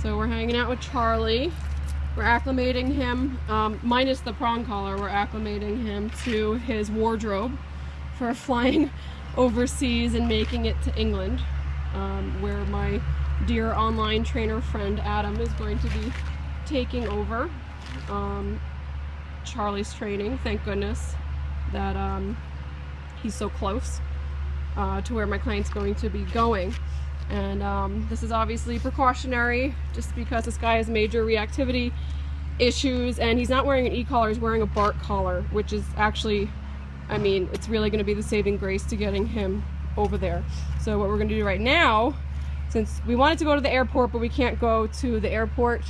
So we're hanging out with Charlie. We're acclimating him, minus the prong collar, we're acclimating him to his wardrobe for flying overseas and making it to England, where my dear online trainer friend Adam is going to be taking over Charlie's training. Thank goodness that he's so close to where my client's going to be going. And this is obviously precautionary just because this guy has major reactivity issues, and he's not wearing an e-collar, he's wearing a bark collar, which is actually, I mean, it's really going to be the saving grace to getting him over there. So what we're going to do right now, since we wanted to go to the airport, but we can't go to the airport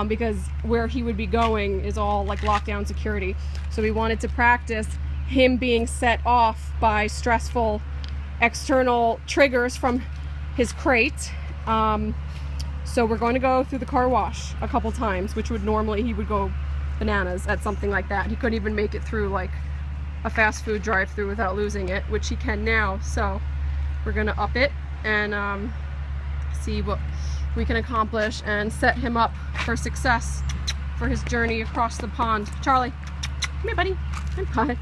because where he would be going is all like lockdown security. So we wanted to practice him being set off by stressful external triggers from his crate. So we're going to go through the car wash a couple times, which would normally he would go bananas at something like that. He couldn't even make it through like a fast food drive-through without losing it, which he can now. So we're gonna up it and see what we can accomplish and set him up for success for his journey across the pond. Charlie, come here, buddy. Good boy.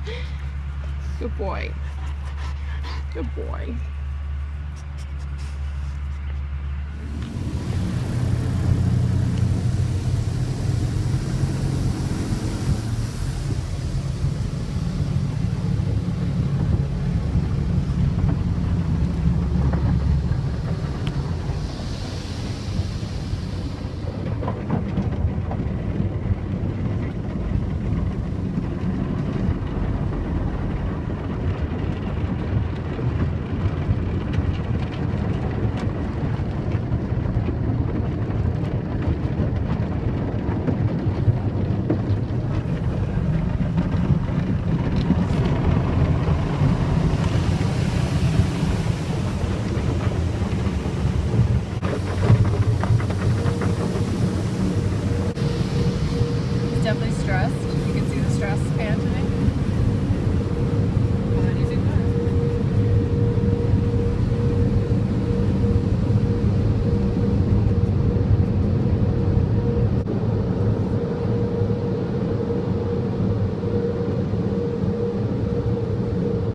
Good boy. Good boy. Definitely stressed. You can see the stress panting.